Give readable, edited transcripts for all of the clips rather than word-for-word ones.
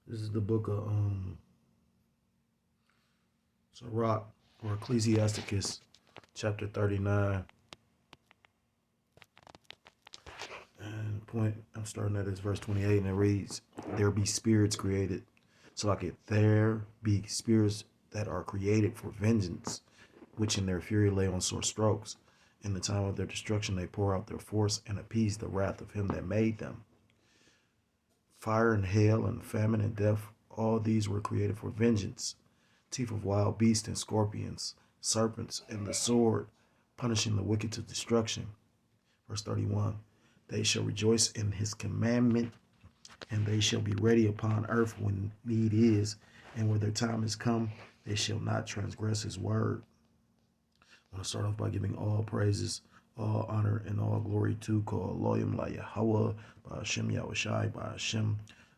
This is the book of Sirach or Ecclesiasticus, chapter 39. And point I'm starting at is verse 28, and it reads, "There be spirits created." So like it, there be spirits that are created for vengeance, which in their fury lay on sore strokes. In the time of their destruction they pour out their force and appease the wrath of him that made them. Fire and hail and famine and death, all these were created for vengeance. Teeth of wild beasts and scorpions, serpents, and the sword, punishing the wicked to destruction. Verse 31, they shall rejoice in his commandment, and they shall be ready upon earth when need is, and when their time is come, they shall not transgress his word. I want to start off by giving all praises, all honor, and all glory to Elohim La Yahweh, by Hashem Yahushai, by Hashem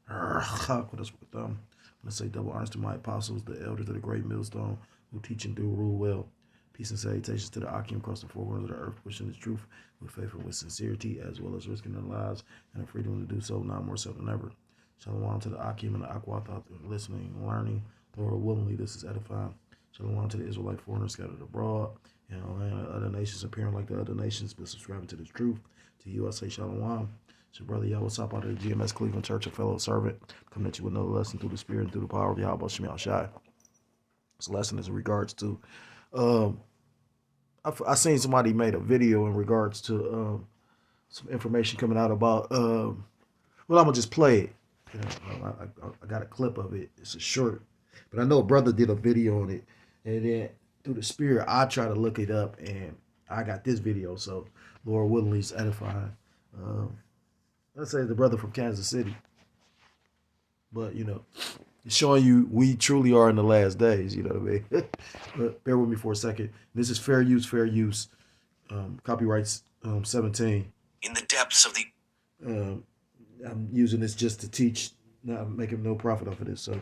Rachak, with us with them. I'm going to say double honors to my apostles, the elders of the great millstone, who teach and do rule well. Peace and salutations to the Akim across the four corners of the earth, pushing the truth with faith and with sincerity, as well as risking their lives and the freedom to do so, now more so than ever. Shalom to the Akim and the Akwat out there listening and learning. Lord, willingly, this is edifying. Shalom to the Israelite foreigners scattered abroad, and other nations appearing like the other nations, but subscribing to the truth. To you, I say Shalom. It's your brother Yahweh Sop out of the GMS Cleveland Church, a fellow servant, coming at you with another lesson through the Spirit and through the power of Yahweh Shemi Shai. This lesson is in regards to, I seen somebody made a video in regards to some information coming out about, well, I'm gonna just play it. You know, I got a clip of it. It's a short, but I know a brother did a video on it, and then through the Spirit, I try to look it up, and I got this video. So, Lord willingly, is edifying. Let's say the brother from Kansas City, but you know, it's showing you we truly are in the last days. You know what I mean? But bear with me for a second. This is fair use, fair use. Copyrights 17. In the depths of the I'm using this just to teach, not making no profit off of this. So,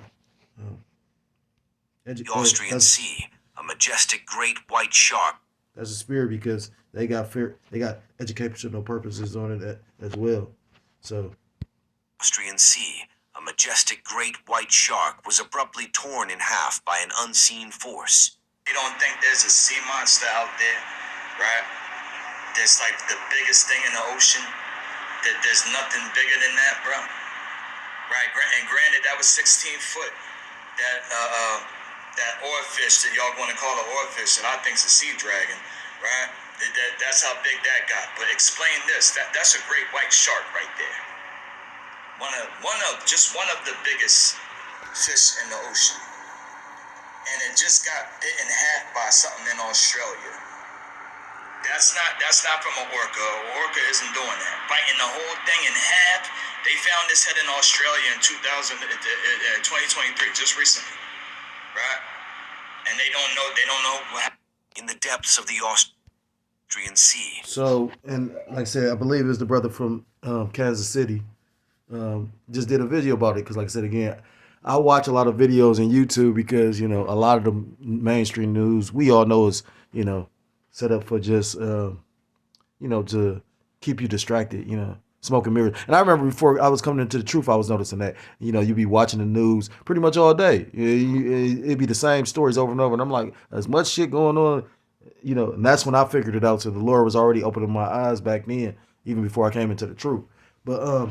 Austrian Sea, a majestic great white shark. That's a spirit because they got educational purposes on it as well. So, Austrian Sea, a majestic great white shark was abruptly torn in half by an unseen force. You don't think there's a sea monster out there, right? That's like the biggest thing in the ocean. That there's nothing bigger than that, bro. Right? And granted, that was 16 foot. That oarfish that y'all want to call an oarfish, and I think it's a sea dragon, right? That's how big that got. But explain this. That's a great white shark right there. One of the biggest fish in the ocean. And it just got bit in half by something in Australia. That's not from an orca. An orca isn't doing that. Biting the whole thing in half. They found this head in Australia in 2023, just recently, right? And they don't know what happened. In the depths of the Austrian Sea. So, and like I said, I believe it's the brother from Kansas City. Just did a video about it because, like I said again, I watch a lot of videos on YouTube because, you know, a lot of the mainstream news we all know is, you know, set up for just, you know, to keep you distracted, you know, smoke and mirrors. And I remember before I was coming into the truth, I was noticing that, you know, you'd be watching the news pretty much all day. It'd be the same stories over and over. And I'm like, as much shit going on, you know, and that's when I figured it out. So the Lord was already opening my eyes back then, even before I came into the truth. But,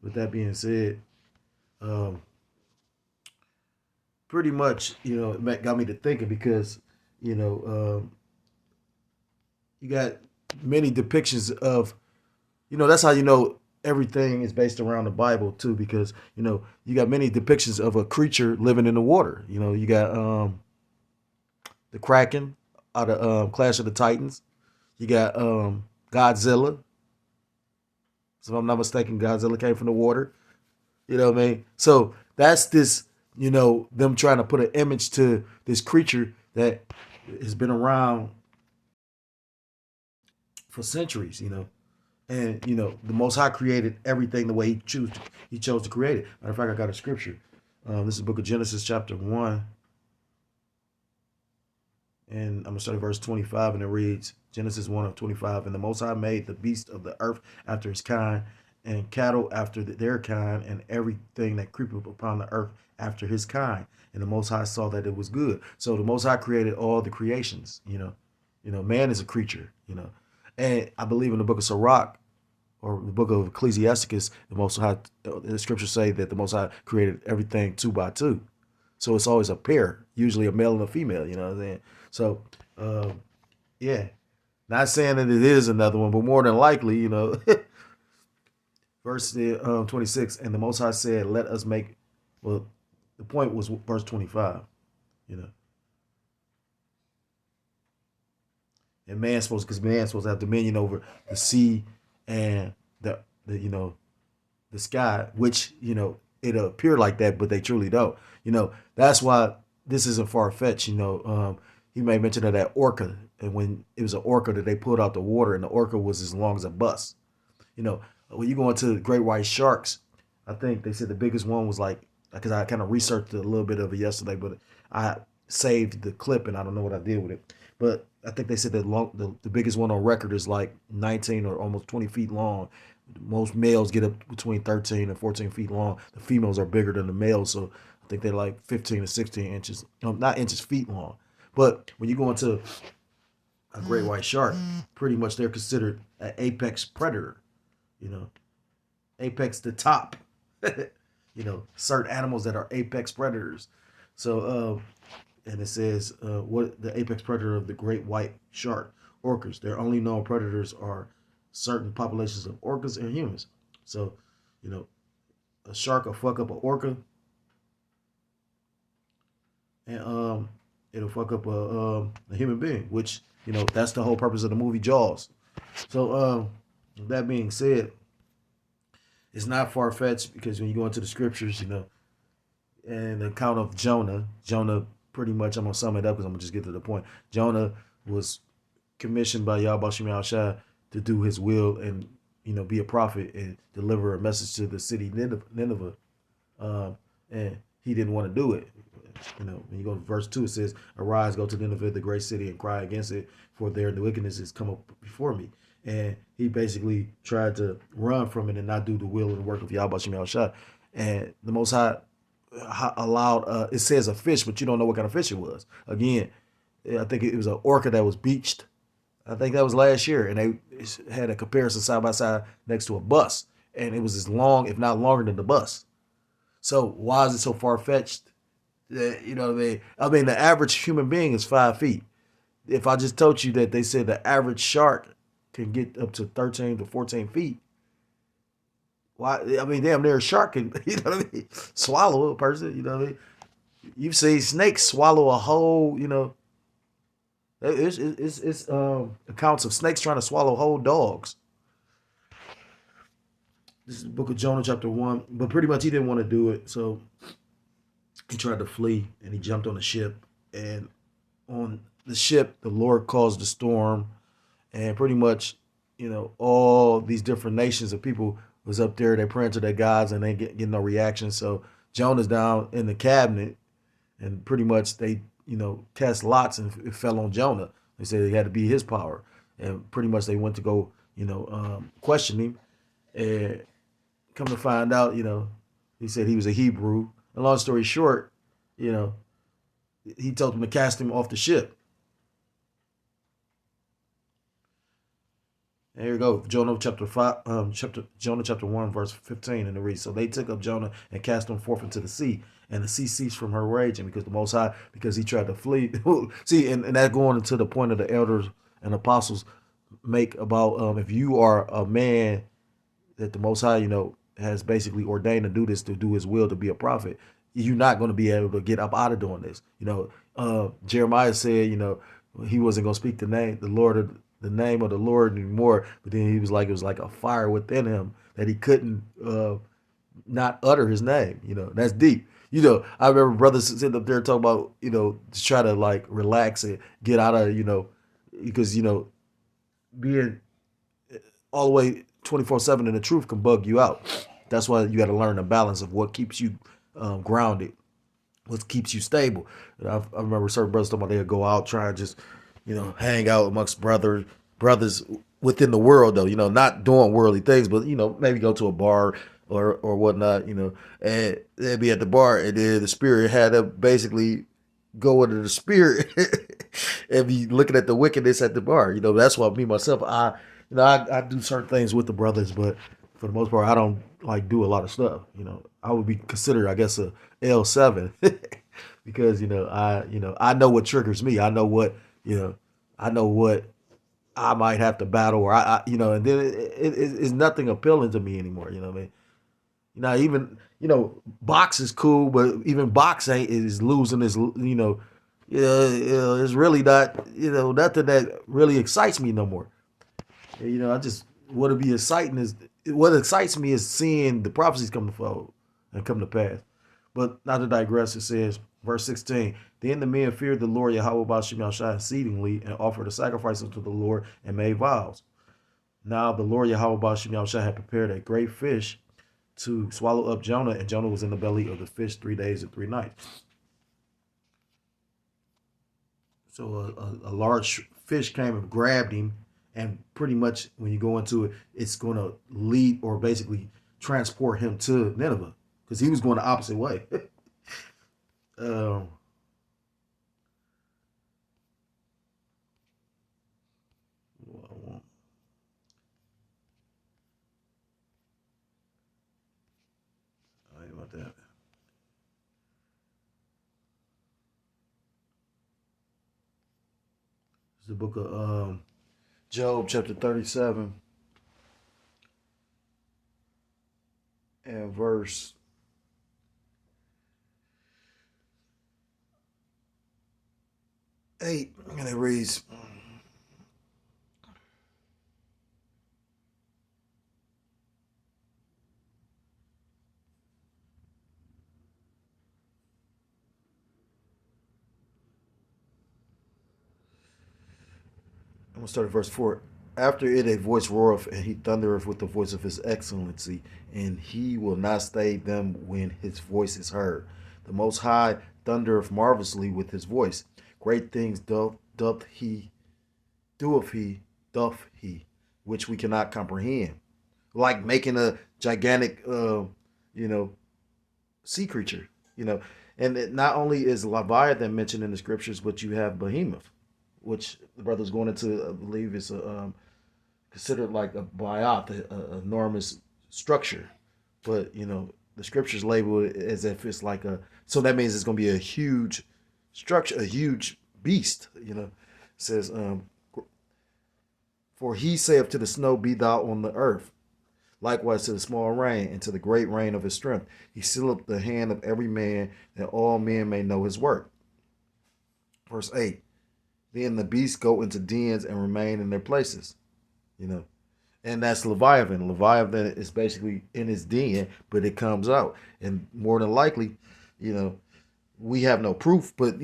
with that being said, pretty much, you know, it got me to thinking because, you know, you got many depictions of, you know, that's how you know everything is based around the Bible too, because, you know, you got many depictions of a creature living in the water. You know, you got the Kraken out of Clash of the Titans. You got Godzilla. So if I'm not mistaken, Godzilla came from the water. You know what I mean? So that's this, you know, them trying to put an image to this creature that has been around for centuries, you know. And, you know, the Most High created everything the way he chose to create it. Matter of fact, I got a scripture. This is the book of Genesis chapter 1. And I'm going to start at verse 25, and it reads, Genesis 1 of 25, and the Most High made the beast of the earth after his kind, and cattle after their kind, and everything that creepeth upon the earth after his kind. And the Most High saw that it was good. So the Most High created all the creations. Man is a creature. And I believe in the book of Sirach, or the book of Ecclesiasticus, the scriptures say that the Most High created everything two by two. So it's always a pair, usually a male and a female. You know what I'm saying? So, yeah. Not saying that it is another one, but more than likely, verse 26, and the Most High said, let us make, well, the point was verse 25, and because man's supposed to have dominion over the sea and the sky, which, it appear like that, but they truly don't. That's why this isn't far-fetched. He may mention that orca, and when it was an orca that they pulled out the water, and the orca was as long as a bus. When you go into great white sharks, I think they said the biggest one was like, because I kind of researched a little bit of it yesterday, but I saved the clip and I don't know what I did with it. But I think they said that the biggest one on record is like 19 or almost 20 feet long. Most males get up between 13 and 14 feet long. The females are bigger than the males, so I think they're like 15 to 16 inches, not inches, feet long. But when you go into a great white shark, pretty much they're considered an apex predator. Apex the top. Certain animals that are apex predators. So, and it says, what the apex predator of the great white shark, orcas. Their only known predators are certain populations of orcas and humans. So, a shark will fuck up an orca, and it'll fuck up a human being, which, that's the whole purpose of the movie Jaws. So, that being said, it's not far-fetched, because when you go into the scriptures, and the account of Jonah pretty much, I'm going to sum it up because I'm going to just get to the point. Jonah was commissioned by Yahweh Shem Shai to do his will and, be a prophet and deliver a message to the city Nineveh. And he didn't want to do it. When you go to verse 2, it says, arise, go to Nineveh, the great city, and cry against it, for their wickedness has come up before me. And he basically tried to run from it and not do the will and the work of Yahweh Shem Shai. And the Most High allowed, it says a fish, but you don't know what kind of fish it was. Again, I think it was an orca that was beached. I think that was last year. And they had a comparison side by side next to a bus. And it was as long, if not longer than the bus. So why is it so far-fetched? You know what I mean? I mean, the average human being is 5 feet. If I just told you that they said the average shark can get up to 13 to 14 feet, why? I mean, damn near a shark can, swallow a person, You've seen snakes swallow a whole, it's accounts of snakes trying to swallow whole dogs. This is the book of Jonah, chapter 1. But pretty much he didn't want to do it, so he tried to flee, and he jumped on a ship. And on the ship, the Lord caused a storm, and pretty much, all these different nations of people was up there. They praying to their gods, and they get no reaction. So Jonah's down in the cabinet, and pretty much they, cast lots, and it fell on Jonah. They said it had to be his power, and pretty much they went to go, question him, and come to find out, he said he was a Hebrew. And long story short, he told them to cast him off the ship. And here we go. Jonah chapter 1, verse 15 in the read. So they took up Jonah and cast him forth into the sea, and the sea ceased from her raging, because the Most High, because he tried to flee. See, and that going into the point of the elders and apostles make about, if you are a man that the Most High, has basically ordained to do this, to do his will, to be a prophet, you're not going to be able to get up out of doing this. Jeremiah said, he wasn't going to speak the name of the Lord anymore, but then he was like, it was like a fire within him that he couldn't not utter his name. That's deep. I remember brothers sitting up there talking about, to try to like relax and get out of, because, being all the way 24/7 in the truth can bug you out. That's why you got to learn the balance of what keeps you grounded, what keeps you stable. I remember certain brothers talking about they'd go out, try and just, hang out amongst brothers brothers within the world though, not doing worldly things, but maybe go to a bar or whatnot, and they'd be at the bar, and then the spirit had to basically go into the spirit and be looking at the wickedness at the bar. That's why me myself, I do certain things with the brothers, but for the most part, I don't like do a lot of stuff. I would be considered, I guess, a L7 because I know what triggers me. I know what I know what I might have to battle, or and then it's nothing appealing to me anymore. You know what I mean? Even box is cool, but even box ain't is losing its it's really not nothing that really excites me no more. I just what would be exciting is what excites me is seeing the prophecies come to fold and come to pass. But not to digress, it says, verse 16, then the men feared the Lord Yahweh Bashim Yahshua exceedingly and offered a sacrifice unto the Lord and made vows. Now the Lord Yahweh Bashim Yahshua had prepared a great fish to swallow up Jonah, and Jonah was in the belly of the fish 3 days and 3 nights. So a large fish came and grabbed him, and pretty much when you go into it, it's going to lead or basically transport him to Nineveh because he was going the opposite way. um, about that. It's the book of Job, chapter 37, and verse 8, and it reads, I'm going to start at verse 4. After it a voice roareth, and he thundereth with the voice of his excellency, and he will not stay them when his voice is heard. The Most High thundereth marvelously with his voice. Great things doth he, which we cannot comprehend. Like making a gigantic, sea creature, And it not only is Leviathan mentioned in the scriptures, but you have Behemoth, which the brother's going into, I believe, is considered like a biot, a enormous structure. But the scriptures label it as if it's like so that means it's going to be a huge structure, a huge beast. It says, for he saith to the snow, be thou on the earth. Likewise to the small rain, and to the great rain of his strength. He sealeth the hand of every man, that all men may know his work. Verse 8. Then the beasts go into dens and remain in their places. And that's Leviathan. Leviathan is basically in his den, but it comes out. And more than likely, we have no proof, but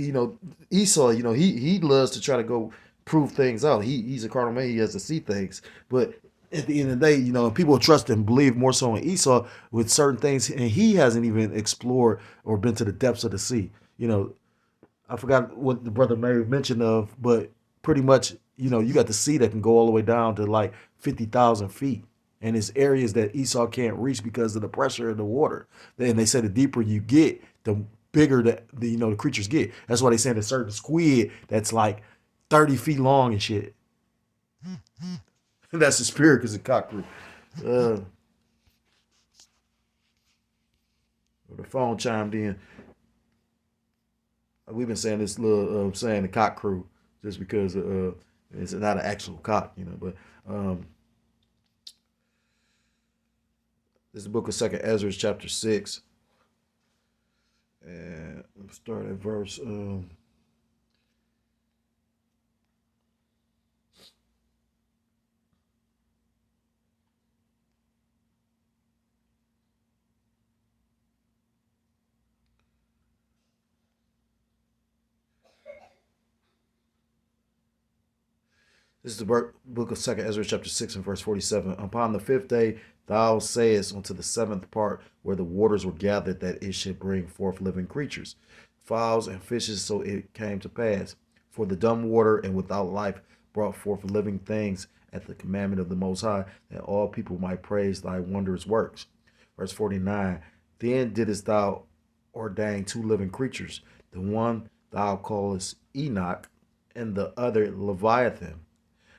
Esau, he loves to try to go prove things out. He's a carnal man, he has to see things. But at the end of the day, people trust and believe more so in Esau with certain things, and he hasn't even explored or been to the depths of the sea. I forgot what the brother may have mentioned of, but pretty much, you got the sea that can go all the way down to like 50,000 feet. And it's areas that Esau can't reach because of the pressure in the water. And they say the deeper you get, the bigger the creatures get. That's why they say a certain squid that's like 30 feet long and shit. That's the spirit because of cockroach. The phone chimed in. We've been saying this little saying the cock crew just because it's not an actual cock, But this is the book of 2nd Ezra, chapter 6, and let's start at verse. This is the book of 2nd Ezra, chapter 6, and verse 47. Upon the 5th day, thou sayest unto the 7th part, where the waters were gathered, that it should bring forth living creatures, fowls and fishes. So it came to pass. For the dumb water and without life brought forth living things at the commandment of the Most High, that all people might praise thy wondrous works. Verse 49, then didst thou ordain two living creatures, the one thou callest Enoch, and the other Leviathan.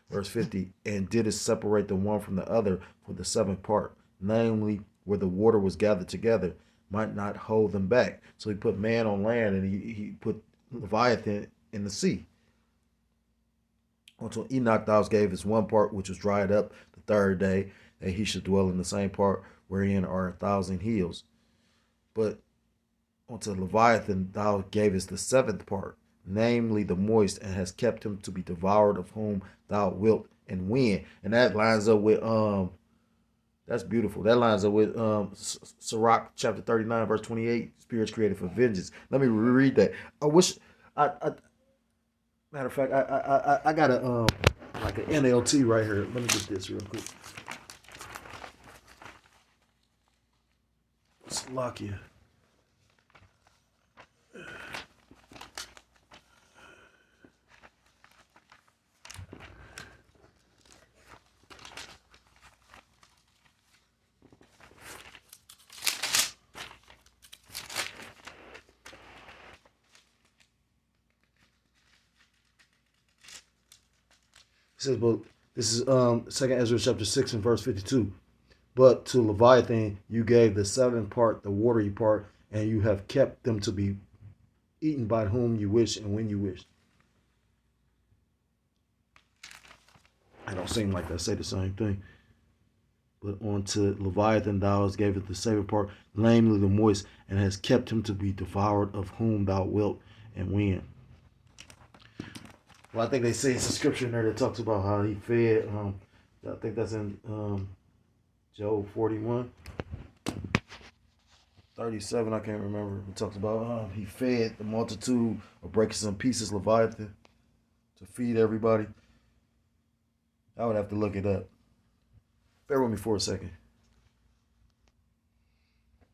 Verse 50, and didst separate the one from the other for the seventh part, namely where the water was gathered together, might not hold them back. So he put man on land, and he put Leviathan in the sea. Until Enoch thou gave his one part, which was dried up the third day, that he should dwell in the same part wherein are 1,000 hills. But unto Leviathan thou gavest the seventh part, namely the moist, and has kept him to be devoured, of whom thou wilt and when. And that lines up with that's beautiful. That lines up with Sirach chapter 39, verse 28, spirits created for vengeance. Let me reread that. I wish I matter of fact, I got a like an NLT right here. Let me get this real quick. Slovakia. It says, but this is 2nd Ezra chapter 6 and verse 52. But to Leviathan you gave the seventh part, the watery part, and you have kept them to be eaten by whom you wish and when you wish. I don't seem like that say the same thing. But unto Leviathan thou hast gave it the seventh part, namely the moist, and has kept him to be devoured, of whom thou wilt and when. Well, I think they say it's a scripture in there that talks about how he fed. I think that's in Job 41, 37. I can't remember. It talks about he fed the multitude of breaking some pieces, Leviathan, to feed everybody. I would have to look it up. Bear with me for a second.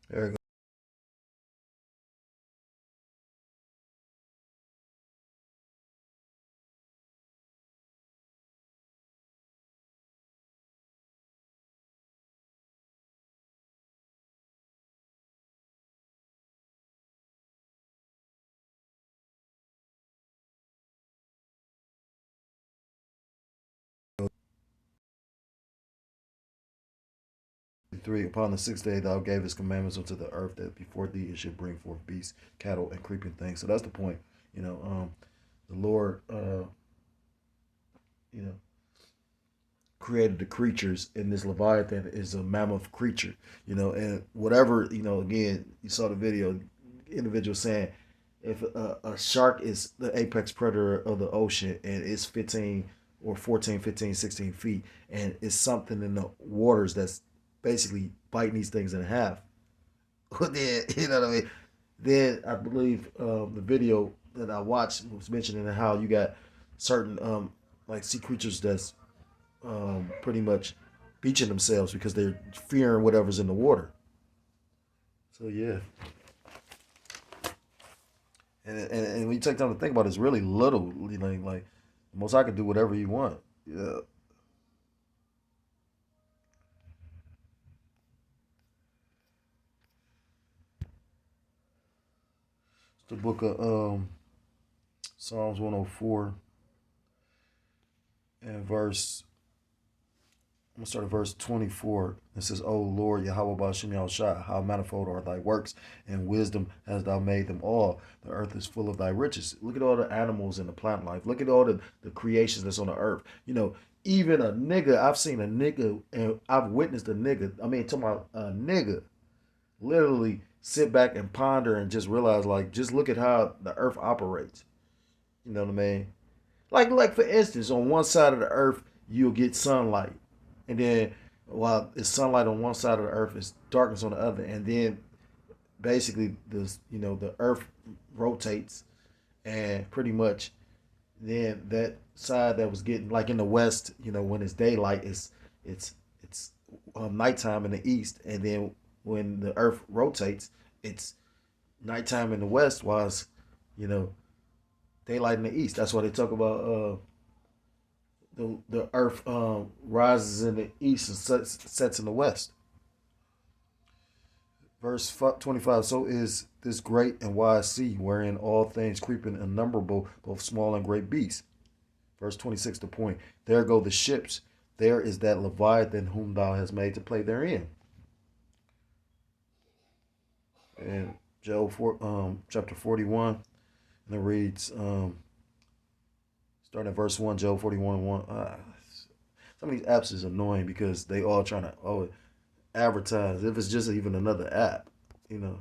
There we go. Three, upon the sixth day thou gavest commandments unto the earth, that before thee it should bring forth beasts, cattle, and creeping things. So that's the point. The Lord, created the creatures, and this Leviathan is a mammoth creature. And whatever, again, you saw the video, individual saying, if a shark is the apex predator of the ocean and it's 15 or 14, 15, 16 feet, and it's something in the waters that's basically biting these things in half. Then, you know what I mean? Then I believe the video that I watched was mentioning how you got certain like sea creatures that's pretty much beaching themselves because they're fearing whatever's in the water. So yeah. And when you take time to think about it, it's really little. Like the most I could do whatever you want. Yeah. It's the book of Psalms 104 and verse. I'm gonna start at verse 24. It says, "O Lord, Yahweh Ba'Shem Yahushua, how manifold are thy works, and wisdom hast thou made them all. The earth is full of thy riches." Look at all the animals in the plant life. Look at all the creations that's on the earth. Even a nigga, I've seen a nigga, and I've witnessed a nigga. I mean, talking about a nigga, literally sit back and ponder and just realize, like, just look at how the earth operates. You know what I mean? Like for instance, on one side of the earth, you'll get sunlight. And then while it's sunlight on one side of the earth, it's darkness on the other. And then basically the earth rotates, and pretty much then that side that was getting, like in the west, when it's daylight, it's nighttime in the east. And then when the earth rotates, it's nighttime in the west, while it's, daylight in the east. That's why they talk about the earth rises in the east and sets in the west. Verse 25, so is this great and wide sea, wherein all things creeping innumerable, both small and great beasts. Verse 26, the point. There go the ships. There is that leviathan whom thou hast made to play therein. And Job chapter 41, and it reads, starting at verse 1, Job 41 1. Some of these apps is annoying because they all trying to advertise. If it's just even another app, you know.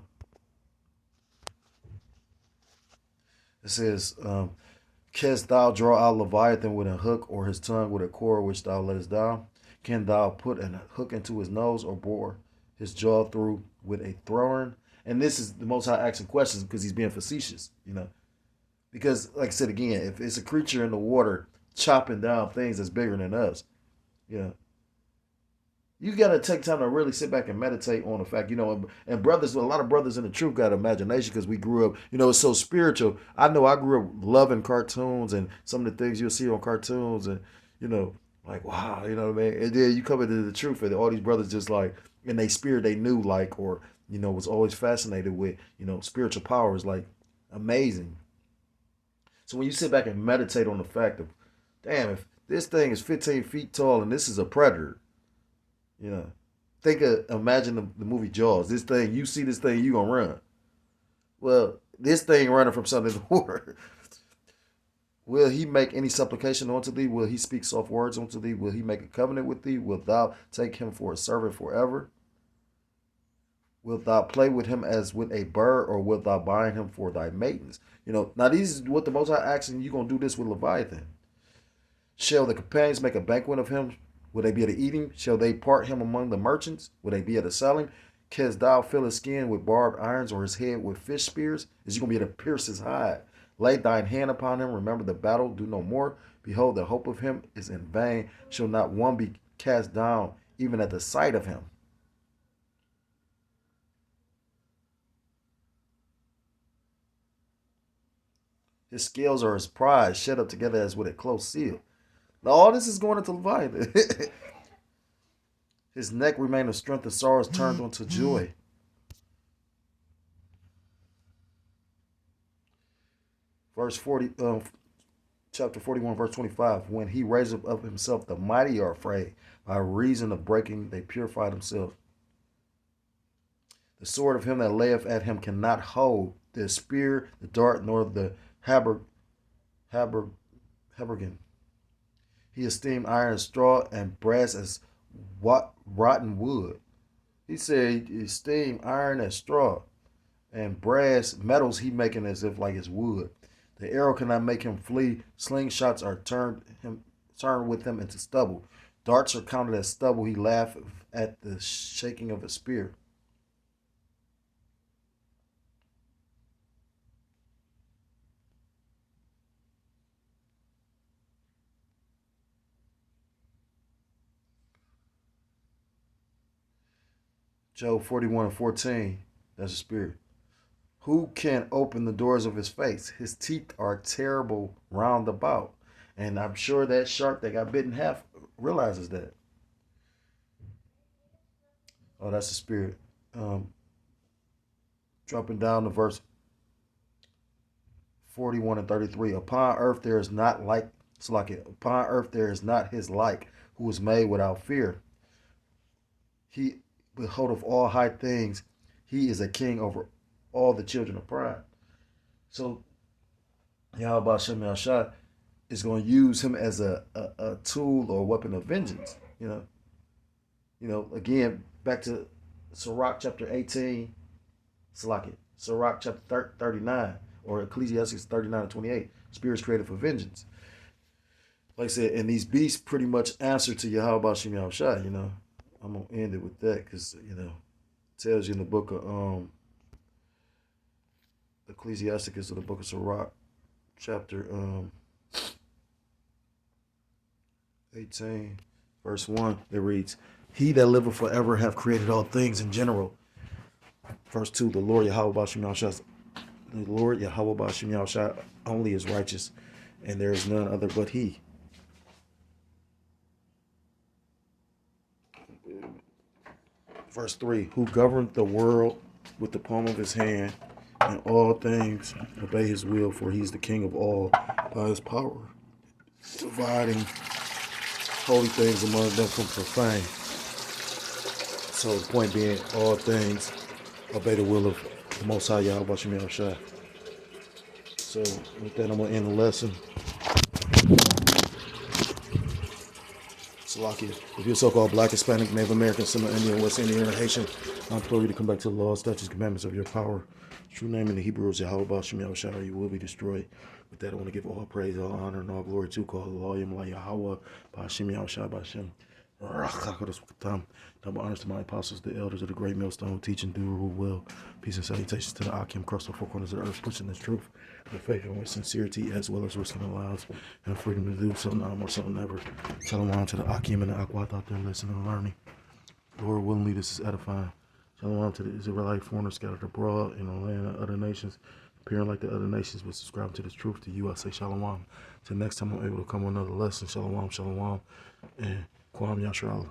It says, canst thou draw out Leviathan with a hook, or his tongue with a cord which thou lettest down? Can thou put a hook into his nose, or bore his jaw through with a thrower? And this is the Most High asking questions because he's being facetious, you know. Because, like I said again, if it's a creature in the water chopping down things that's bigger than us, you know, you got to take time to really sit back and meditate on the fact, you know, and brothers, a lot of brothers in the truth got imagination because we grew up, you know, it's so spiritual. I know I grew up loving cartoons and some of the things you'll see on cartoons and, you know, like, wow, you know what I mean? And then you come into the truth and all these brothers just like, in their spirit they knew like, or, you know, was always fascinated with, you know, spiritual powers, like amazing. So when you sit back and meditate on the fact of, damn, if this thing is 15 feet tall and this is a predator, you know, imagine the movie Jaws. This thing, you see this thing, you gonna run. Well, this thing running from something in the water. Will he make any supplication unto thee? Will he speak soft words unto thee? Will he make a covenant with thee? Wilt thou take him for a servant forever? Wilt thou play with him as with a bird, or wilt thou bind him for thy maidens? You know, now these is what the Most High asking, you gonna do this with Leviathan. Shall the companions make a banquet of him? Will they be able to eat him? Shall they part him among the merchants? Will they be able to sell him? Canst thou fill his skin with barbed irons, or his head with fish spears? Is he going to be able to pierce his hide? Lay thine hand upon him. Remember the battle. Do no more. Behold, the hope of him is in vain. Shall not one be cast down, even at the sight of him? His scales are his pride, shut up together as with a close seal. Now all this is going into Leviathan. His neck remained of strength, and sorrows turned unto joy. Verse 40, chapter 41, verse 25. When he raised up of himself, the mighty are afraid. By reason of breaking, they purify themselves. The sword of him that layeth at him cannot hold. The spear, the dart, nor the habergeon. He esteemed iron as straw, and brass as rotten wood. He said he esteemed iron as straw, and brass metals he making as if like it's wood. The arrow cannot make him flee. Slingshots are turned with him into stubble. Darts are counted as stubble. He laughed at the shaking of a spear. Job 41 and 14, that's a spirit. Who can open the doors of his face? His teeth are terrible round about. And I'm sure that shark that got bitten in half realizes that. Oh, that's the spirit. Dropping down to verse 41 and 33. Upon earth there is not like, upon earth there is not his like, who was made without fear. He beholdeth all high things. He is a king over all the children of pride. So Yahweh Shem Yahshua is going to use him as a tool or weapon of vengeance. You know, again, back to Sirach chapter 18, Sirach chapter 39, or Ecclesiastes 39 and 28. Spirits created for vengeance. Like I said, and these beasts pretty much answer to Yahweh Shem Yahshua, you know. I'm going to end it with that because, you know, it tells you in the book of Ecclesiasticus, or the book of Sirach, chapter 18, verse 1, it reads, He that liveth forever hath created all things in general. Verse 2, the Lord Yahweh B'Shem Yahushua, the Lord Yahweh B'Shem Yahushua only is righteous, and there is none other but he. Verse 3, who governed the world with the palm of his hand, and all things obey his will, for he's the king of all by his power, dividing holy things among them from profane. So the point being, all things obey the will of the Most High Yahweh Shem Yahushua. So with that, I'm going to end the lesson. Salakia. If you're so-called Black, Hispanic, Native American, Seminole Indian, West Indian, or Haitian, I implore you to come back to the laws, statutes, commandments of your power. True name in the Hebrew is Yahweh Shem Yahushua, you will be destroyed. With that, I want to give all praise, all honor, and all glory to call the law, Yahweh, Ba'ashem Yahushua, Ba'ashem. Double honors to my apostles, the elders of the great millstone who teach and do rule well. Peace and salutations to the Akim across the four corners of the earth, pushing this truth with faith and with sincerity, as well as risking their lives and the freedom to do so now more so never. Shalom to the Akim and the Akwat out there listening and learning. Lord willingly, this is edifying. Shalom to the Israelite foreigners scattered abroad in the land of other nations, appearing like the other nations, but subscribing to this truth. To you, I say shalom. Till next time I'm able to come on another lesson. Shalom, shalom, and Kwam Yashrala.